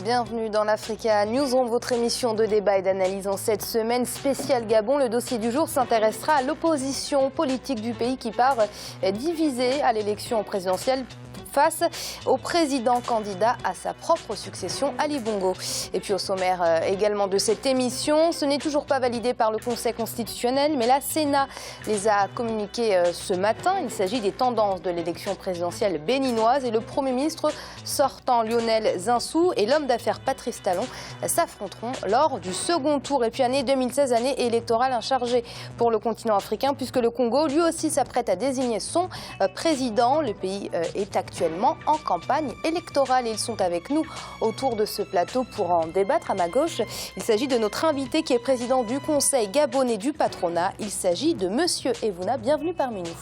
Bienvenue dans l'Africa Newsroom, votre émission de débat et d'analyse en cette semaine spéciale Gabon. Le dossier du jour s'intéressera à l'opposition politique du pays qui part divisée à l'élection présidentielle face au président candidat à sa propre succession, Ali Bongo. Et puis au sommaire également de cette émission, ce n'est toujours pas validé par le Conseil constitutionnel, mais la Sénat les a communiqués ce matin. Il s'agit des tendances de l'élection présidentielle béninoise et le Premier ministre sortant Lionel Zinsou et l'homme d'affaires Patrice Talon s'affronteront lors du second tour. Et puis année 2016, année électorale chargée pour le continent africain puisque le Congo lui aussi s'apprête à désigner son président. Le pays est actuellement en campagne électorale. Ils sont avec nous autour de ce plateau pour en débattre. À ma gauche, il s'agit de notre invité qui est président du Conseil gabonais du patronat. Il s'agit de Monsieur Evouna. Bienvenue parmi nous.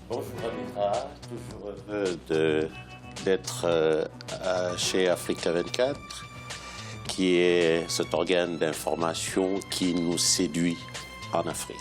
Bonjour Amira, toujours heureux d'être chez Africa 24, qui est cet organe d'information qui nous séduit en Afrique.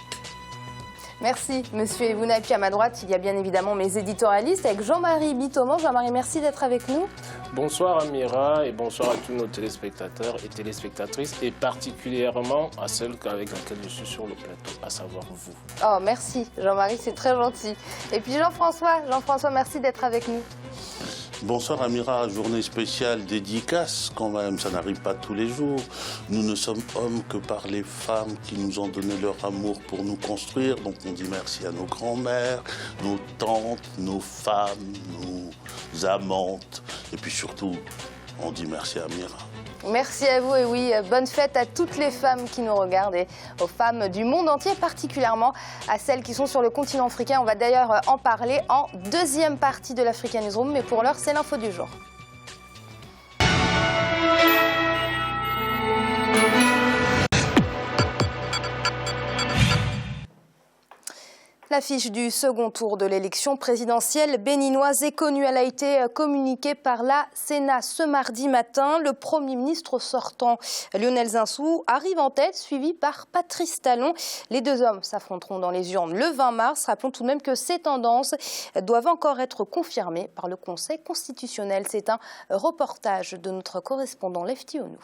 Merci, Monsieur Evouna. Et puis à ma droite, il y a bien évidemment mes éditorialistes avec Jean-Marie Bitoman. Jean-Marie, merci d'être avec nous. Bonsoir Amira et bonsoir à tous nos téléspectateurs et téléspectatrices et particulièrement à celle avec laquelle je suis sur le plateau, à savoir vous. Oh, merci Jean-Marie, c'est très gentil. Et puis Jean-François, merci d'être avec nous. Bonsoir Amira, journée spéciale dédicace quand même, ça n'arrive pas tous les jours. Nous ne sommes hommes que par les femmes qui nous ont donné leur amour pour nous construire. Donc on dit merci à nos grands-mères, nos tantes, nos femmes, nos amantes. Et puis surtout, on dit merci à Amira. Merci à vous et oui, bonne fête à toutes les femmes qui nous regardent et aux femmes du monde entier, particulièrement à celles qui sont sur le continent africain. On va d'ailleurs en parler en deuxième partie de l'Africa Newsroom, mais pour l'heure, c'est l'info du jour. L'affiche du second tour de l'élection présidentielle béninoise est connue. Elle a été communiquée par la Sénat ce mardi matin. Le Premier ministre sortant, Lionel Zinsou, arrive en tête, suivi par Patrice Talon. Les deux hommes s'affronteront dans les urnes le 20 mars. Rappelons tout de même que ces tendances doivent encore être confirmées par le Conseil constitutionnel. C'est un reportage de notre correspondant Lefty Onou.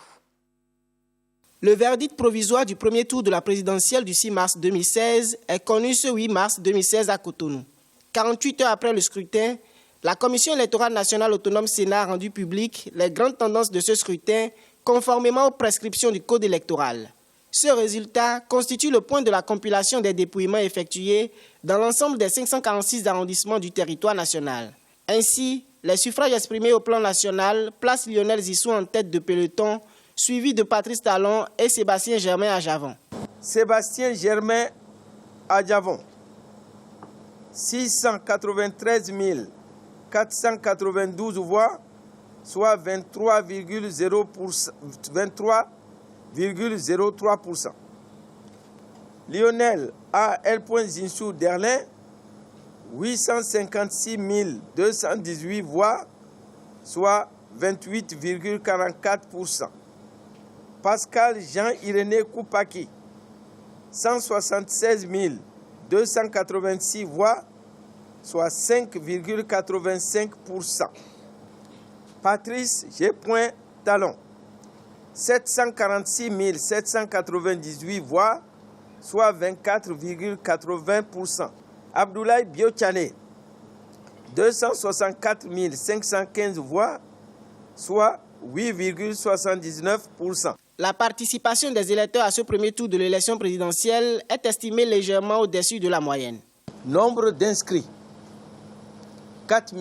Le verdict provisoire du premier tour de la présidentielle du 6 mars 2016 est connu ce 8 mars 2016 à Cotonou. 48 heures après le scrutin, la Commission électorale nationale autonome Sénat a rendu public les grandes tendances de ce scrutin conformément aux prescriptions du Code électoral. Ce résultat constitue le point de la compilation des dépouillements effectués dans l'ensemble des 546 arrondissements du territoire national. Ainsi, les suffrages exprimés au plan national placent Lionel Zinsou en tête de peloton, suivi de Patrice Talon et Sébastien Germain à Javon. Sébastien Germain à Javon, 693 492 voix, soit 23,03%. Lionel A. L. Zinsou Derlin, 856 218 voix, soit 28,44%. Pascal Jean-Irénée Koupaki, 176 286 voix, soit 5,85%. Patrice G. Talon, 746 798 voix, soit 24,80%. Abdoulaye Biochane, 264 515 voix, soit 8,79%. La participation des électeurs à ce premier tour de l'élection présidentielle est estimée légèrement au-dessus de la moyenne. Nombre d'inscrits, 4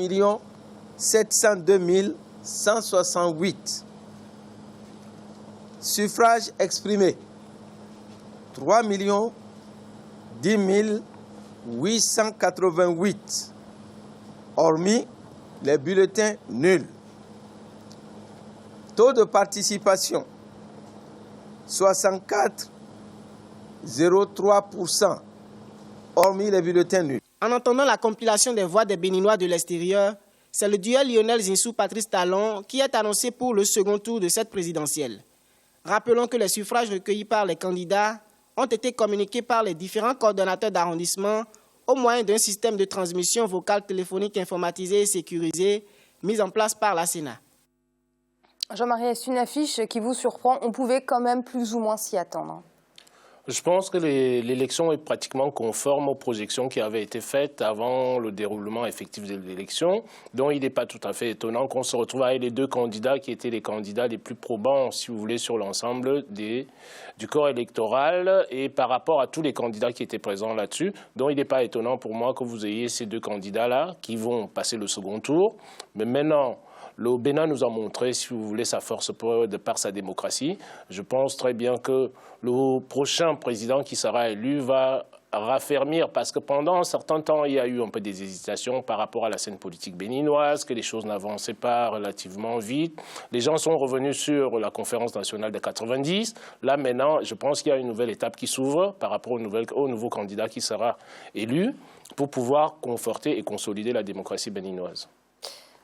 702 168. Suffrages exprimés, 3 10 888, hormis les bulletins nuls. Taux de participation, 64,03%, hormis les bulletins nuls. En attendant la compilation des voix des Béninois de l'extérieur, c'est le duel Lionel Zinsou-Patrice Talon qui est annoncé pour le second tour de cette présidentielle. Rappelons que les suffrages recueillis par les candidats ont été communiqués par les différents coordonnateurs d'arrondissement au moyen d'un système de transmission vocale téléphonique informatisé et sécurisé mis en place par la Sénat. Jean-Marie, est-ce une affiche qui vous surprend? On pouvait quand même plus ou moins s'y attendre. Je pense que l'élection est pratiquement conforme aux projections qui avaient été faites avant le déroulement effectif de l'élection. Donc il n'est pas tout à fait étonnant qu'on se retrouve avec les deux candidats qui étaient les candidats les plus probants, si vous voulez, sur l'ensemble du corps électoral et par rapport à tous les candidats qui étaient présents là-dessus. Donc il n'est pas étonnant pour moi que vous ayez ces deux candidats-là qui vont passer le second tour. Mais maintenant, le Bénin nous a montré, si vous voulez, sa force de par sa démocratie. Je pense très bien que le prochain président qui sera élu va raffermir, parce que pendant un certain temps, il y a eu un peu des hésitations par rapport à la scène politique béninoise, que les choses n'avançaient pas relativement vite. Les gens sont revenus sur la conférence nationale de 90. Là, maintenant, je pense qu'il y a une nouvelle étape qui s'ouvre par rapport au nouveau candidat qui sera élu pour pouvoir conforter et consolider la démocratie béninoise.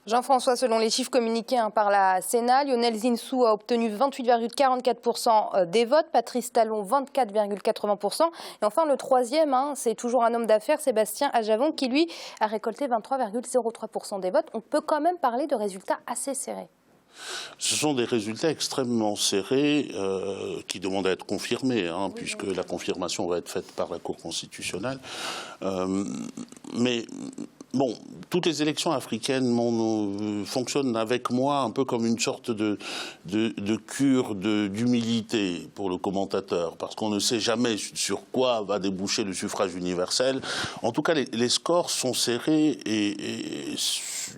Jean-François, selon les chiffres communiqués par la Sénat, Lionel Zinsou a obtenu 28,44% des votes, Patrice Talon 24,80%. Et enfin, le troisième, c'est toujours un homme d'affaires, Sébastien Ajavon, qui lui a récolté 23,03% des votes. On peut quand même parler de résultats assez serrés. Ce sont des résultats extrêmement serrés qui demandent à être confirmés, puisque la confirmation va être faite par la Cour constitutionnelle. Mais bon, toutes les élections africaines fonctionnent avec moi un peu comme une sorte de cure d'humilité pour le commentateur, parce qu'on ne sait jamais sur quoi va déboucher le suffrage universel. En tout cas, les scores sont serrés et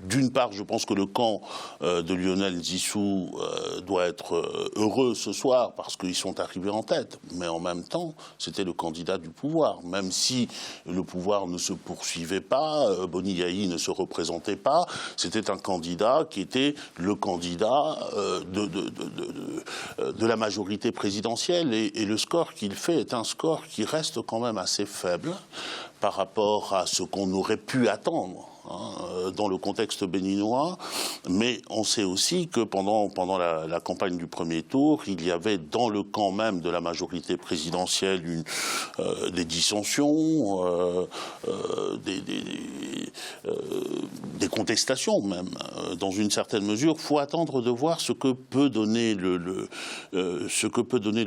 d'une part, je pense que le camp de Lionel Zinsou doit être heureux ce soir parce qu'ils sont arrivés en tête. Mais en même temps, c'était le candidat du pouvoir. Même si le pouvoir ne se poursuivait pas, Boni Yayi ne se représentait pas, c'était un candidat qui était le candidat de la majorité présidentielle. Et le score qu'il fait est un score qui reste quand même assez faible par rapport à ce qu'on aurait pu attendre dans le contexte béninois, mais on sait aussi que pendant la campagne du premier tour, il y avait dans le camp même de la majorité présidentielle des dissensions, des contestations même, dans une certaine mesure. Il faut attendre de voir ce que peut donner le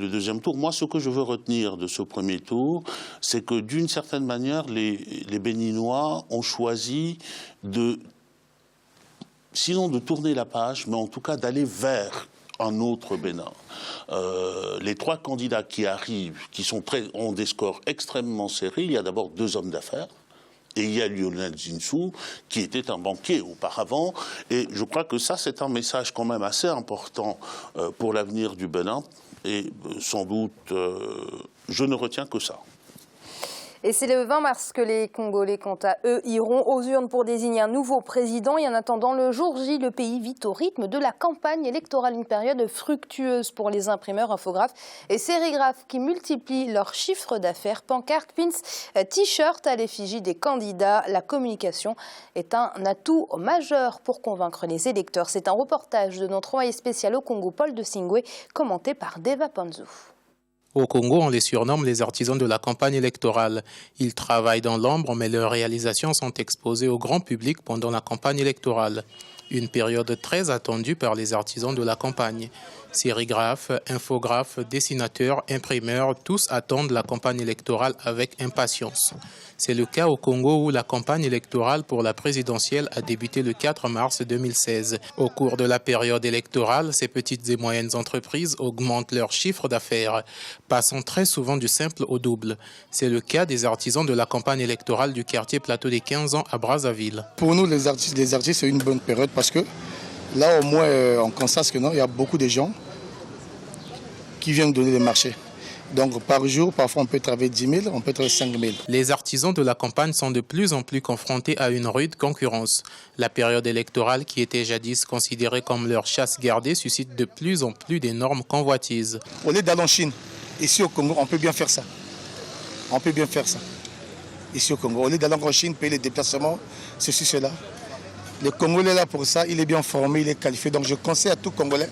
deuxième tour. Moi, ce que je veux retenir de ce premier tour, c'est que d'une certaine manière, les Béninois ont choisi sinon de tourner la page, mais en tout cas d'aller vers un autre Bénin. Les trois candidats qui arrivent, ont des scores extrêmement serrés. Il y a d'abord deux hommes d'affaires. Et il y a Lionel Zinsou, qui était un banquier auparavant. Et je crois que ça, c'est un message quand même assez important pour l'avenir du Bénin. Et sans doute, je ne retiens que ça. Et c'est le 20 mars que les Congolais, quant à eux, iront aux urnes pour désigner un nouveau président. Et en attendant le jour J, le pays vit au rythme de la campagne électorale, une période fructueuse pour les imprimeurs, infographes et sérigraphes qui multiplient leur chiffre d'affaires. Pancartes, pins, t-shirts à l'effigie des candidats. La communication est un atout majeur pour convaincre les électeurs. C'est un reportage de notre envoyé spécial au Congo, Paul de Singwe, commenté par Deva Panzou. Au Congo, on les surnomme les artisans de la campagne électorale. Ils travaillent dans l'ombre, mais leurs réalisations sont exposées au grand public pendant la campagne électorale. Une période très attendue par les artisans de la campagne. Sérigraphes, infographes, dessinateurs, imprimeurs, tous attendent la campagne électorale avec impatience. C'est le cas au Congo où la campagne électorale pour la présidentielle a débuté le 4 mars 2016. Au cours de la période électorale, ces petites et moyennes entreprises augmentent leur chiffre d'affaires, passant très souvent du simple au double. C'est le cas des artisans de la campagne électorale du quartier Plateau des 15 ans à Brazzaville. Pour nous, les artistes, c'est une bonne période parce que là, au moins, on constate que non, il y a beaucoup de gens qui viennent donner les marchés. Donc, par jour, parfois, on peut travailler 10 000, on peut travailler 5 000. Les artisans de la campagne sont de plus en plus confrontés à une rude concurrence. La période électorale, qui était jadis considérée comme leur chasse gardée, suscite de plus en plus d'énormes convoitises. Au lieu d'aller en Chine, ici au Congo, on peut bien faire ça. On peut bien faire ça. Ici au Congo, au lieu d'aller en Chine, payer les déplacements, ceci, cela. Le Congolais est là pour ça, il est bien formé, il est qualifié. Donc, je conseille à tout Congolais,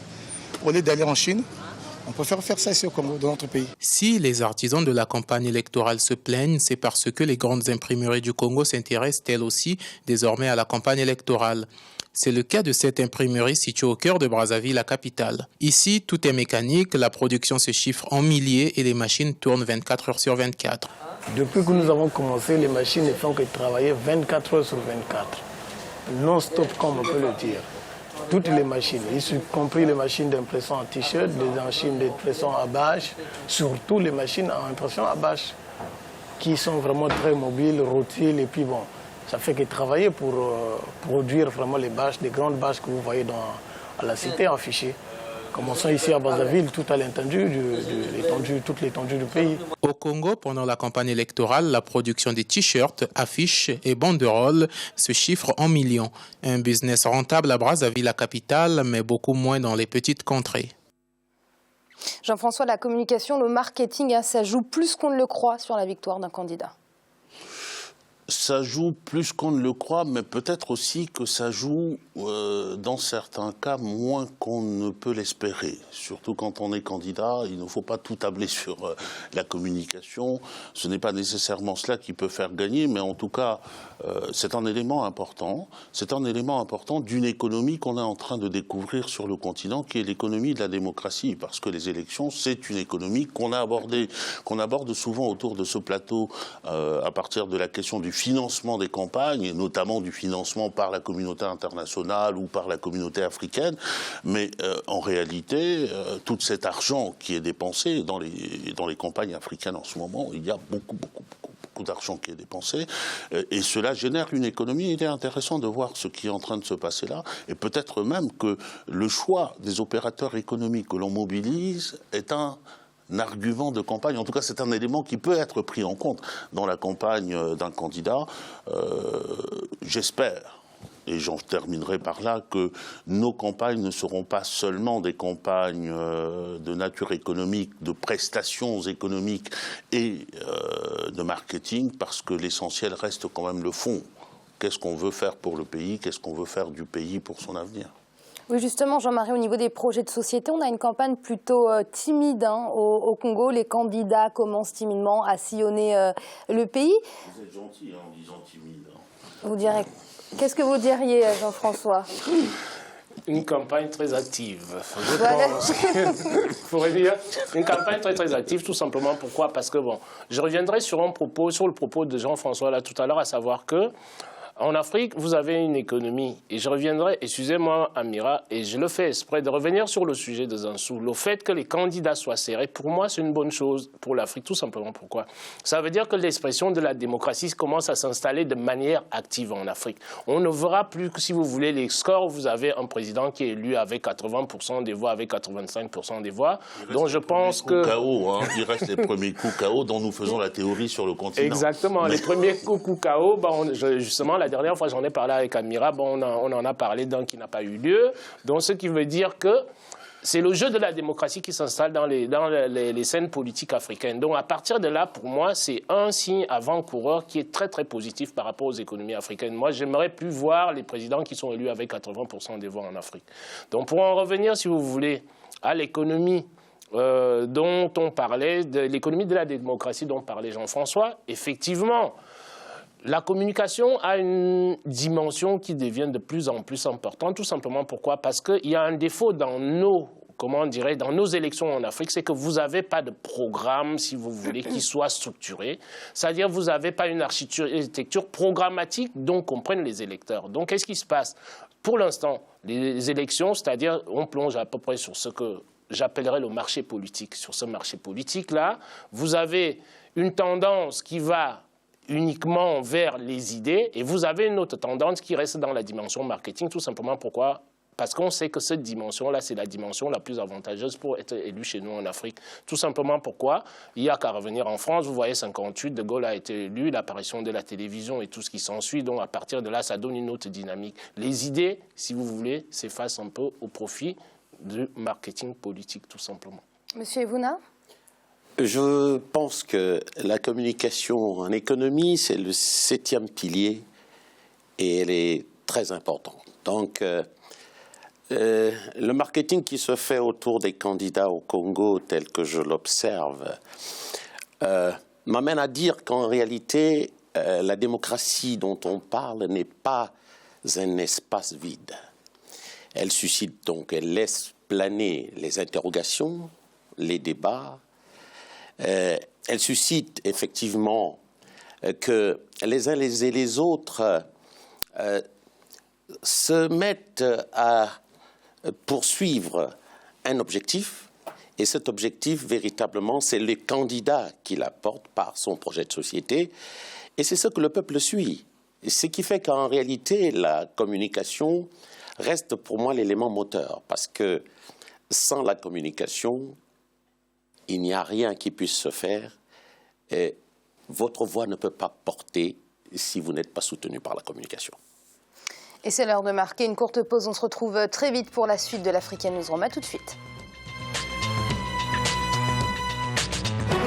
au lieu d'aller en Chine, on préfère faire ça ici au Congo, dans notre pays. Si les artisans de la campagne électorale se plaignent, c'est parce que les grandes imprimeries du Congo s'intéressent elles aussi désormais à la campagne électorale. C'est le cas de cette imprimerie située au cœur de Brazzaville, la capitale. Ici, tout est mécanique, la production se chiffre en milliers et les machines tournent 24 heures sur 24. Depuis que nous avons commencé, les machines ne font que travailler 24 heures sur 24. Non-stop, comme on peut le dire. Toutes les machines, y compris les machines d'impression en t-shirt, les machines d'impression à bâche, surtout les machines à impression à bâche, qui sont vraiment très mobiles, routiles, et puis bon, ça fait que travailler pour produire vraiment les bâches, des grandes bâches que vous voyez à la cité affichées. Commençons ici à Brazzaville, tout à l'étendue, toute l'étendue du pays. Au Congo, pendant la campagne électorale, la production des t-shirts, affiches et banderoles se chiffre en millions. Un business rentable à Brazzaville, la capitale, mais beaucoup moins dans les petites contrées. Jean-François, la communication, le marketing, ça joue plus qu'on ne le croit sur la victoire d'un candidat. Ça joue plus qu'on ne le croit, mais peut-être aussi que ça joue, dans certains cas, moins qu'on ne peut l'espérer. Surtout quand on est candidat, il ne faut pas tout tabler sur la communication. Ce n'est pas nécessairement cela qui peut faire gagner, mais en tout cas, c'est un élément important. C'est un élément important d'une économie qu'on est en train de découvrir sur le continent, qui est l'économie de la démocratie. Parce que les élections, c'est une économie qu'on aborde souvent autour de ce plateau à partir de la question du financement des campagnes, et notamment du financement par la communauté internationale ou par la communauté africaine. Mais en réalité, tout cet argent qui est dépensé dans les campagnes africaines en ce moment, il y a beaucoup d'argent qui est dépensé, et cela génère une économie. Il est intéressant de voir ce qui est en train de se passer là, et peut-être même que le choix des opérateurs économiques que l'on mobilise est un argument de campagne. En tout cas, c'est un élément qui peut être pris en compte dans la campagne d'un candidat. J'espère, et j'en terminerai par là, que nos campagnes ne seront pas seulement des campagnes de nature économique, de prestations économiques et de marketing, parce que l'essentiel reste quand même le fond. Qu'est-ce qu'on veut faire pour le pays? Qu'est-ce qu'on veut faire du pays pour son avenir? Oui, justement, Jean-Marie, au niveau des projets de société, on a une campagne plutôt timide au Congo. Les candidats commencent timidement à sillonner le pays. Vous êtes gentil en disant timide. Vous direz, qu'est-ce que vous diriez, Jean-François? Une campagne très active. Je Voilà. pense. Il faudrait dire une campagne très très active, tout simplement. Pourquoi? Parce que bon, je reviendrai sur le propos de Jean-François là tout à l'heure, à savoir que en Afrique, vous avez une économie. Et je reviendrai, excusez-moi, Amira, et je le fais exprès de revenir sur le sujet de Zansou. Le fait que les candidats soient serrés, pour moi, c'est une bonne chose pour l'Afrique, tout simplement. Pourquoi? Ça veut dire que l'expression de la démocratie commence à s'installer de manière active en Afrique. On ne verra plus que, si vous voulez, les scores où vous avez un président qui est élu avec 80% des voix, avec 85% des voix. Donc je pense que... KO, hein. Il reste les premiers coups KO dont nous faisons la théorie sur le continent. Exactement, les premiers coups KO, justement, la dernière fois, j'en ai parlé avec Amira, on en a parlé d'un qui n'a pas eu lieu. Donc, ce qui veut dire que c'est le jeu de la démocratie qui s'installe dans les scènes politiques africaines. Donc, à partir de là, pour moi, c'est un signe avant-coureur qui est très, très positif par rapport aux économies africaines. Moi, j'aimerais plus voir les présidents qui sont élus avec 80% des voix en Afrique. Donc, pour en revenir, si vous voulez, à l'économie dont on parlait, de l'économie de la démocratie dont parlait Jean-François, effectivement, la communication a une dimension qui devient de plus en plus importante, tout simplement pourquoi? Parce qu'il y a un défaut dans dans nos élections en Afrique, c'est que vous n'avez pas de programme, si vous voulez, qui soit structuré. C'est-à-dire que vous n'avez pas une architecture programmatique dont comprennent les électeurs. Donc, qu'est-ce qui se passe? Pour l'instant, les élections, c'est-à-dire, on plonge à peu près sur ce que j'appellerais le marché politique. Sur ce marché politique-là, vous avez une tendance qui va uniquement vers les idées, et vous avez une autre tendance qui reste dans la dimension marketing, tout simplement pourquoi? Parce qu'on sait que cette dimension-là, c'est la dimension la plus avantageuse pour être élu chez nous en Afrique. Tout simplement pourquoi? Il n'y a qu'à revenir en France, vous voyez, 58, De Gaulle a été élu, l'apparition de la télévision et tout ce qui s'ensuit, donc à partir de là, ça donne une autre dynamique. Les idées, si vous voulez, s'effacent un peu au profit du marketing politique, tout simplement. Monsieur Evouna? Je pense que la communication en économie, c'est le 7e pilier et elle est très importante. Donc, le marketing qui se fait autour des candidats au Congo, tel que je l'observe, m'amène à dire qu'en réalité, la démocratie dont on parle n'est pas un espace vide. Elle suscite donc, elle laisse planer les interrogations, les débats. Elle suscite effectivement que les uns et les autres se mettent à poursuivre un objectif. Et cet objectif, véritablement, c'est le candidat qui l'apporte par son projet de société. Et c'est ce que le peuple suit. Et ce qui fait qu'en réalité, la communication reste pour moi l'élément moteur. Parce que sans la communication, il n'y a rien qui puisse se faire. Et votre voix ne peut pas porter si vous n'êtes pas soutenu par la communication. Et c'est l'heure de marquer une courte pause. On se retrouve très vite pour la suite de l'Africa Newsroom. À tout de suite.